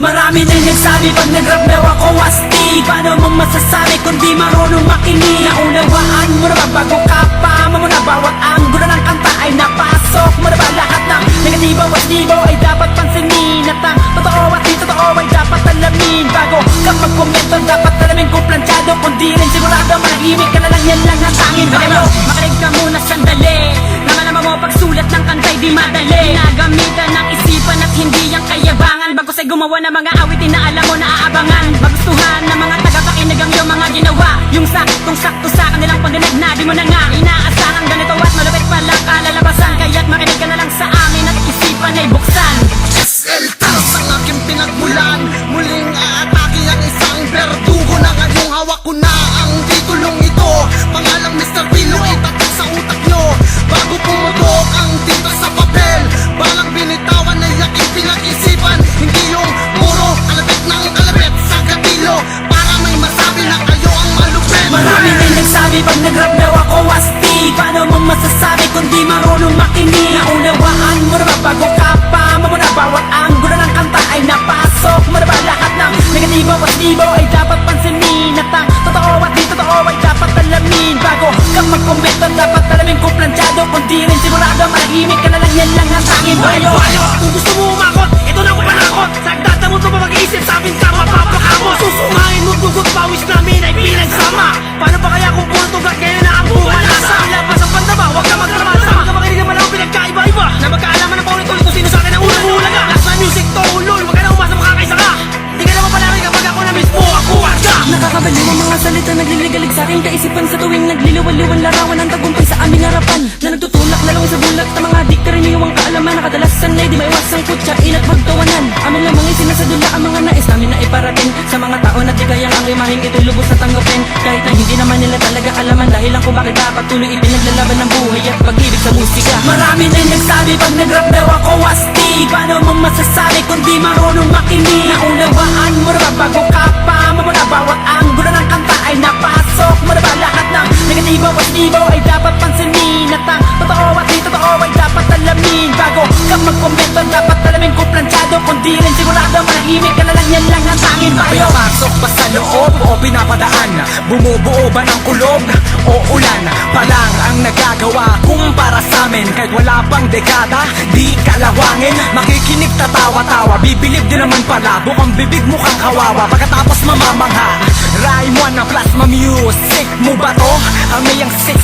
Marami na nagsabi pag nag-rap daw ako astig. Paano mo masasabi kung di marunong makinig? Naunawaan mo na ba bago ka pa? Mamuna bawat anggulo ng kanta ay napasok mo na ba? Lahat ng negatibo at libo ay dapat pansinin. At ang totoo at di totoo ay dapat alamin. Bago ka magkomento dapat alamin kung planchado. Kung di rin sigurado manahimik ka na lang, yan lang ang tanging bayo. Makinig ka muna sandali. Naman mo pagsulat ng kanta'y di madali. Nagamitan ng isipan at hindi yung kayabangan. Bago sa'y gumawa ng mga awitin na alam mo na aabangan. Magustuhan ng mga tagapakinig ang iyong mga ginawa. Yung saktong sakto sa kanilang pagdinig na di mo na nga inaasahan. Ganito at malapit pa lang kalalabasan. Kaya't makinig ka na lang sa amin at isipan ay buksan. SL Taos ang aking pinagmulan. Muling aatake ang isang berdugo na ngayong hawak ko na ang titulong ito. Pangalang Mr. Pilo itatak sa utak nyo bago pumutok ang tinta sa papel. Balang binitawan ay aking pinag-isipan. Hindi yung puro kalabit ng kalabit sa gatilo para may masabi na kayo ang malupit. Marami na nagsabi pag nag-rap daw ako astig. Paano mo masasabi kung di marunong makinig? Naunawaan mo na ba bago ka pa? Mamuna bawat anggulo ng kanta ay napasok mo na ba? Lahat ng negatibo at libo ay dapat pansinin. At ang totoo at di totoo ay dapat alamin. Bago ka magkomento dapat alamin kung planchado. Kung di rin sigurado manahimik ka na lang, yan lang ang tanging bayo. Kung gusto mo umakot, ito na ako panakot. Sagdata mo ito pa mag-iisip sa amin ka mapapakamot. Susumahin mo dugot pawis namin ay pinagsama. Paano pa kaya kung puro tugat kaya na ang pumalasa? Labas ang pandaba, huwag ka magdramasa. Huwag ka makinig naman ako pinagkaiba-iba na magkaalaman ng paulit-ulit kung sino sa akin ang unang-ulaga. Last na music to, ulol, huwag ka na umasa makakaisa ka. Di ka naman palari kapag ako na mismo ako ka. Nakakabaliw ang mga salita nagliligalig sa aking kaisipan. Sa tuwing nagliliwaliwan larawan ang tagumpay sa aming harapan. Na nagtutulak lalong sa bulat ng mga di karaniwang kaalaman. Nakadalasan ay di maiwasang kutsain at pagtawanan. Amin lamang isinasadula ang mga nais namin na iparating sa mga tao na di kayang ang imahing ito'y lubos na tanggapin. Kahit na hindi naman nila talaga alaman dahilan kung bakit dapat tuloy ipinaglalaban ng buhay at pag-ibig sa musika. Marami na nagsabi pag nag-rap daw ako astig. Paano mo masasabi kung di marunong makinig? Naunawaan mo na ba bago ka pa? Mamuna bawat anggulo ng kanta ay napasok mo na ba? Lahat ng negatibo at libo ay dapat pansinin. At ang totoo at di totoo ay dapat alamin. Bago ka magkomento dapat alamin kung planchado. Kung di rin sigurado manahimik ka na lang, yan lang ang tanging bayo. Pinapasok ba sa loob o pinapadaan? Bumubuo ba ng kulog o ulan? Palang ang nagagawa kumpara sa amin. Kahit wala pang dekada, di kalawangin. Makikinig tatawa-tawa, bibilib din naman pala. Bukang bibig mukhang kawawa, pagkatapos mamamangha. Rhyme 1 na plasma music mo ba to? Ang mayang sit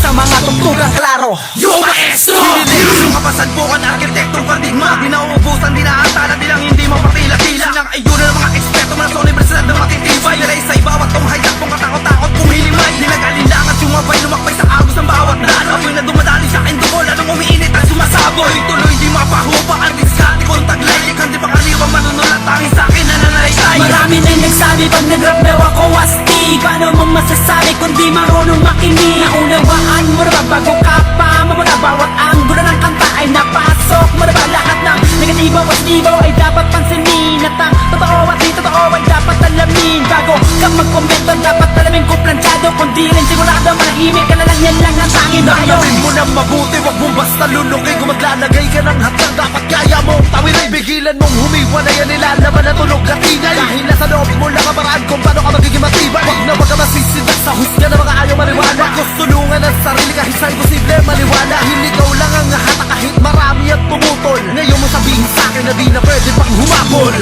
sa mga tugtugang klaro. Yo maestro! Hinilig yung kapasadbukan, arkitektong paradigma. Di nauubusan, di naantala, di lang hindi mapatila-tila. Silang ayuno ng mga eksperto mula sa universidad ng matitibay. Nilay sa bawat tumahayag kung katakot-takot pumilimay. Di nag-alinlangan sumabay, lumakbay sa agos ng bawat daan. Apoy na dumadali sa akin dugo, lalong umiinit at sumasaboy. Tuloy di mapahupa, ang diskati kong taglay. Ikan di pakaliwang manunulat, tangin sa akin na nanalaysay. Marami na nagsabi pag nag-rap daw ako astig. Paano mo masasabi kung di marunong makinig? Naunawaan mo na ba bago ka pa? Mamuna bawat anggulo ng kanta ay napasok mo na ba? Lahat ng negatibo at libo ay dapat pansinin. At ang totoo at di totoo ay dapat alamin. Bago ka magkomento dapat alamin kung planchado. Kung di rin sigurado manahimik ka na lang, yan lang ang tanging bayo. Alamin mo na mabuti, wag mong basta lulungin. Kung maglalagay ka ng hatang dapat kaya mong tawin ay bigilan mong humiwa na yan nilalaman na tunog at ingay. Dahil nasa loob mo lang ang paraan kung paano ka magiging matibay. Wag ka masisidag sa husga na mga ayaw maniwala. Wag tulungan ang sarili kahit sa imposible maniwala. Hindi ikaw lang ang hata kahit marami at tumutol. Ngayon mo sabihin sa akin na di na pwede pang humabol.